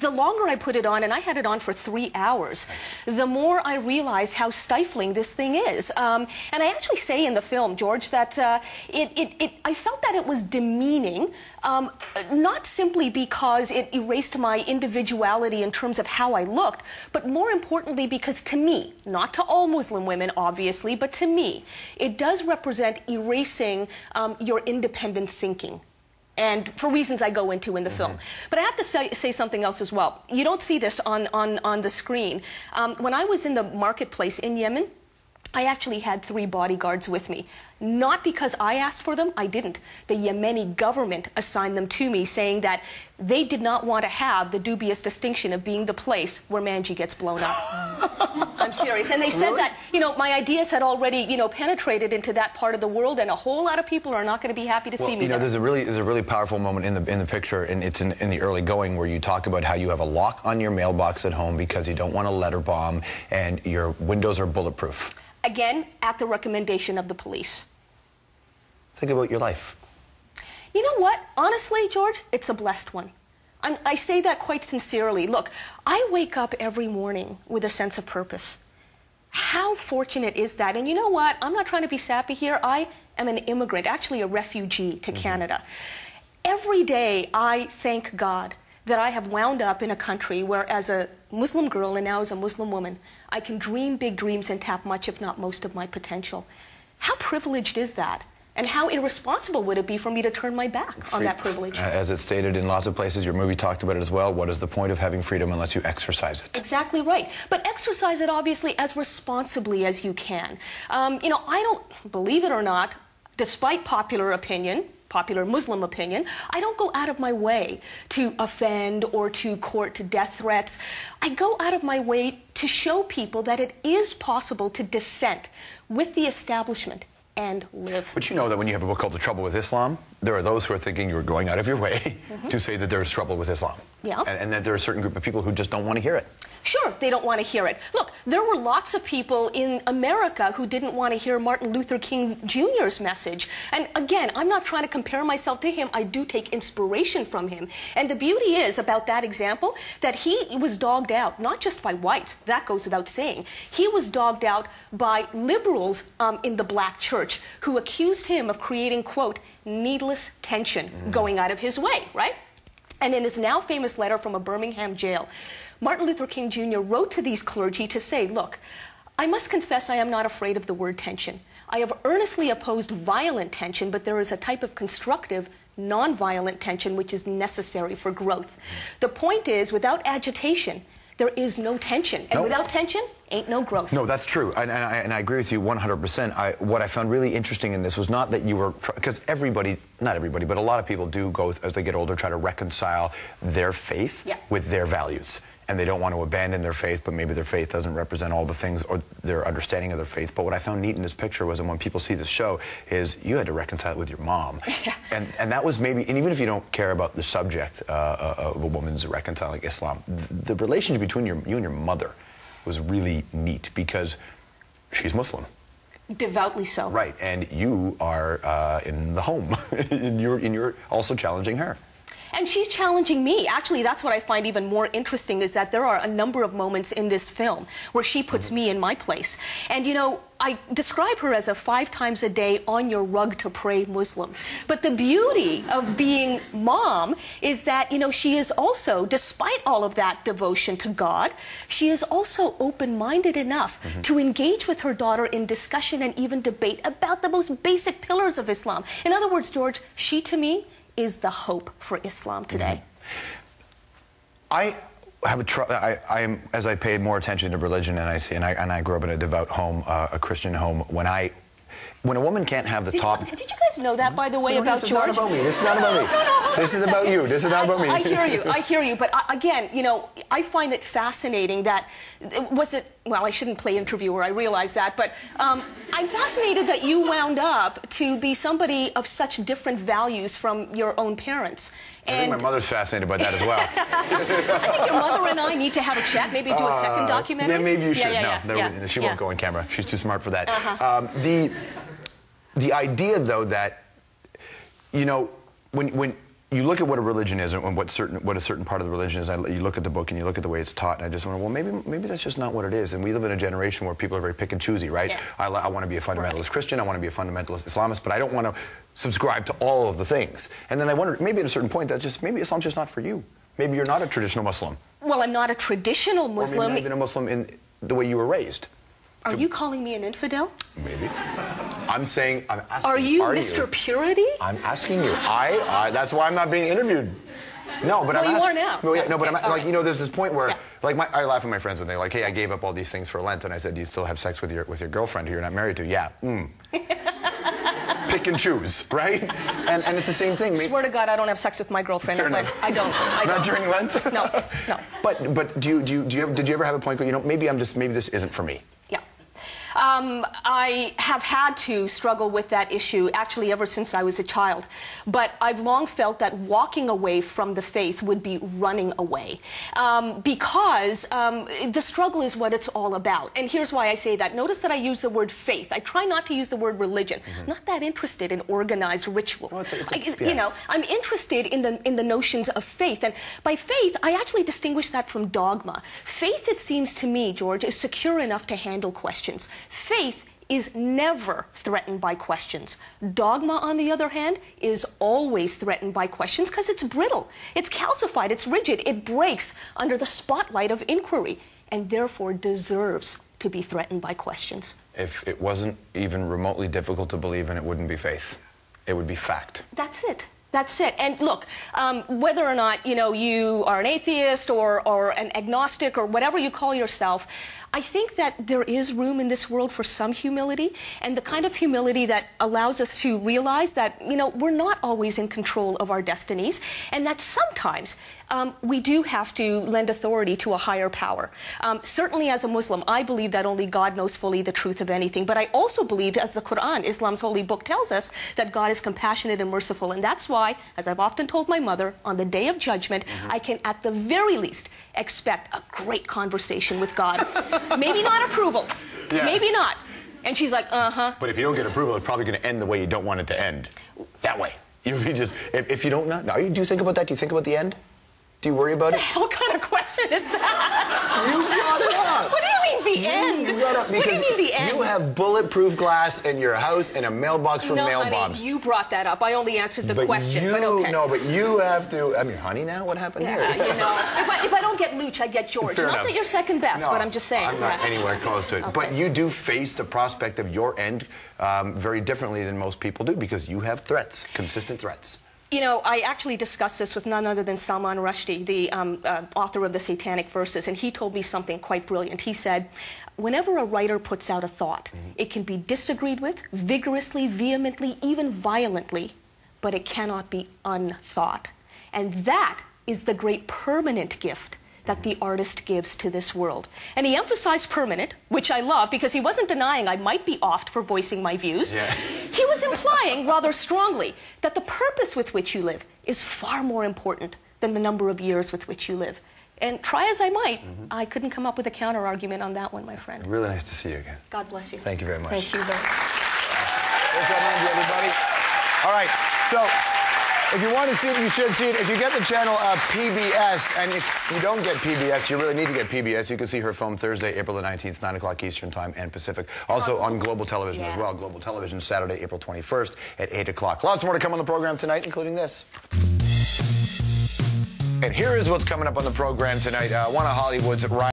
The longer I put it on, and I had it on for 3 hours, the more I realized how stifling this thing is. And I actually say in the film, George, that I felt that it was demeaning, not simply because it erased my individuality in terms of how I looked, but more importantly because to me, not to all Muslim women, obviously, but to me, it does represent erasing your independent thinking. And for reasons I go into in the film. But I have to say something else as well. You don't see this on the screen. When I was in the marketplace in Yemen, I actually had 3 bodyguards with me. Not because I asked for them, I didn't. The Yemeni government assigned them to me, saying that they did not want to have the dubious distinction of being the place where Manji gets blown up. I'm serious. And they said that, you know, my ideas had already, you know, penetrated into that part of the world, and a whole lot of people are not going to be happy to see me there. There's a really powerful moment in the picture, and it's in the early going, where you talk about how you have a lock on your mailbox at home because you don't want a letter bomb, and your windows are bulletproof. Again, at the recommendation of the police. Think about your life. You know what? Honestly, George, it's a blessed one. I say that quite sincerely. Look, I wake up every morning with a sense of purpose. How fortunate is that? And you know what? I'm not trying to be sappy here. I am an immigrant, actually a refugee to Canada. Every day I thank God that I have wound up in a country where, as a Muslim girl and now as a Muslim woman, I can dream big dreams and tap much, if not most, of my potential. How privileged is that? And how irresponsible would it be for me to turn my back on that privilege? As it's stated in lots of places, your movie talked about it as well. What is the point of having freedom unless you exercise it? Exactly right. But exercise it, obviously, as responsibly as you can. You know, I don't, believe it or not, despite popular opinion, popular Muslim opinion, I don't go out of my way to offend or to court death threats. I go out of my way to show people that it is possible to dissent with the establishment and live. But you know that when you have a book called The Trouble with Islam, there are those who are thinking you're going out of your way to say that there's trouble with Islam. Yeah. And that there are a certain group of people who just don't want to hear it. Sure, they don't want to hear it. Look, there were lots of people in America who didn't want to hear Martin Luther King Jr.'s message. And again, I'm not trying to compare myself to him. I do take inspiration from him. And the beauty is about that example that he was dogged out, not just by whites, that goes without saying. He was dogged out by liberals in the black church who accused him of creating, quote, needless tension, going out of his way, right? And in his now famous letter from a Birmingham jail, Martin Luther King Jr. wrote to these clergy to say, look, I must confess I am not afraid of the word tension. I have earnestly opposed violent tension, but there is a type of constructive, non-violent tension which is necessary for growth. The point is, without agitation, there is no tension. And without tension, ain't no growth. No, that's true. And I agree with you 100%. What I found really interesting in this was not that you were, because everybody, not everybody, but a lot of people do go, as they get older, try to reconcile their faith with their values. And they don't want to abandon their faith, but maybe their faith doesn't represent all the things, or their understanding of their faith. But what I found neat in this picture was, and when people see this show, is you had to reconcile it with your mom. And that was maybe, and even if you don't care about the subject of a woman's reconciling Islam, the relationship between you and your mother was really neat, because she's Muslim. Devoutly so. Right, and you are in the home, and you're also challenging her. And she's challenging me. Actually, that's what I find even more interesting, is that there are a number of moments in this film where she puts me in my place. And, you know, I describe her as a 5 times a day on your rug to pray Muslim. But the beauty of being mom is that, you know, she is also, despite all of that devotion to God, she is also open-minded enough to engage with her daughter in discussion and even debate about the most basic pillars of Islam. In other words, George, she to me is the hope for Islam today. I have I am, as I pay more attention to religion, and I grew up in a devout home, a Christian home. When a woman can't have the top... Did you guys know that, by the way, about George? This is not about me. This is not about me. This is about you. This is not about me. I hear you. I hear you. But again, you know, I find it fascinating that... Well, I shouldn't play interviewer. I realize that. But I'm fascinated that you wound up to be somebody of such different values from your own parents. I think my mother's fascinated by that as well. I think your mother and I need to have a chat, maybe do a second documentary. Yeah, maybe you should. She won't go on camera. She's too smart for that. The idea, though, that, you know, when you look at what a religion is and what a certain part of the religion is. You look at the book and you look at the way it's taught, and I just wonder, well, maybe that's just not what it is. And we live in a generation where people are very pick and choosy, right? Yeah. I want to be a fundamentalist Christian, I want to be a fundamentalist Islamist, but I don't want to subscribe to all of the things. And then I wonder, maybe at a certain point, maybe Islam's just not for you. Maybe you're not a traditional Muslim. Well, I'm not a traditional Muslim. Or maybe not even a Muslim in the way you were raised. Are you calling me an infidel? Maybe. I'm saying, I'm asking. Are you Mr. Purity? I'm asking you. That's why I'm not being interviewed. No, but well, you are now. No, but I'm like, you know, there's this point where, like, I laugh at my friends when they're like, hey, I gave up all these things for Lent, and I said, do you still have sex with your girlfriend who you're not married to? Yeah. Pick and choose, right? And it's the same thing. Swear to God, I don't have sex with my girlfriend at Lent. I don't. Not during Lent? No. But did you ever have a point where, you know, maybe this isn't for me? Yeah. I have had to struggle with that issue actually ever since I was a child. But I've long felt that walking away from the faith would be running away. Because the struggle is what it's all about. And here's why I say that. Notice that I use the word faith. I try not to use the word religion. I'm not that interested in organized ritual. Well, you know, I'm interested in the notions of faith. And by faith, I actually distinguish that from dogma. Faith, it seems to me, George, is secure enough to handle questions. Faith is never threatened by questions. Dogma, on the other hand, is always threatened by questions because it's brittle, it's calcified, it's rigid, it breaks under the spotlight of inquiry, and therefore deserves to be threatened by questions. If it wasn't even remotely difficult to believe in, it wouldn't be faith. It would be fact. That's it. That's it. And look, whether or not, you know, you are an atheist or an agnostic or whatever you call yourself, I think that there is room in this world for some humility, and the kind of humility that allows us to realize that, you know, we're not always in control of our destinies, and that sometimes we do have to lend authority to a higher power. Certainly as a Muslim, I believe that only God knows fully the truth of anything, but I also believe, as the Quran, Islam's holy book, tells us, that God is compassionate and merciful, and that's why, as I've often told my mother, on the day of judgment, I can at the very least expect a great conversation with God. Maybe not approval, maybe not. And she's like, But if you don't get approval, it's probably going to end the way you don't want it to end. That way. If you don't know, do you think about that? Do you think about the end? Do you worry about it? What kind of question is that? You brought it up. What do you mean the end? You brought it up because what do you mean the end? You have bulletproof glass in your house and a mailbox from mail honey, bombs. You brought that up. I only answered the question. But okay. No, but you have to. I mean, honey, now what happened here? You know, if I don't get Luch, I get George. Fair Not enough. that you're second best, but I'm just saying. I'm not anywhere close to it. Okay. But you do face the prospect of your end very differently than most people do because you have threats, consistent threats. You know, I actually discussed this with none other than Salman Rushdie, the author of the Satanic Verses, and he told me something quite brilliant. He said, whenever a writer puts out a thought, it can be disagreed with vigorously, vehemently, even violently, but it cannot be unthought. And that is the great permanent gift that the artist gives to this world. And he emphasized permanent, which I love, because he wasn't denying I might be offed for voicing my views. Yeah. He was implying rather strongly that the purpose with which you live is far more important than the number of years with which you live. And try as I might, I couldn't come up with a counter-argument on that one, my friend. Really nice to see you again. God bless you. Thank you very much. Thank you very much. Irshad Manji, everybody. All right, so if you want to see it, you should see it. If you get the channel PBS, and if you don't get PBS, you really need to get PBS. You can see her film Thursday, April the 19th, 9 o'clock Eastern Time and Pacific. Also on Global Television as well. Global Television, Saturday, April 21st at 8 o'clock. Lots more to come on the program tonight, including this. And here is what's coming up on the program tonight. One of Hollywood's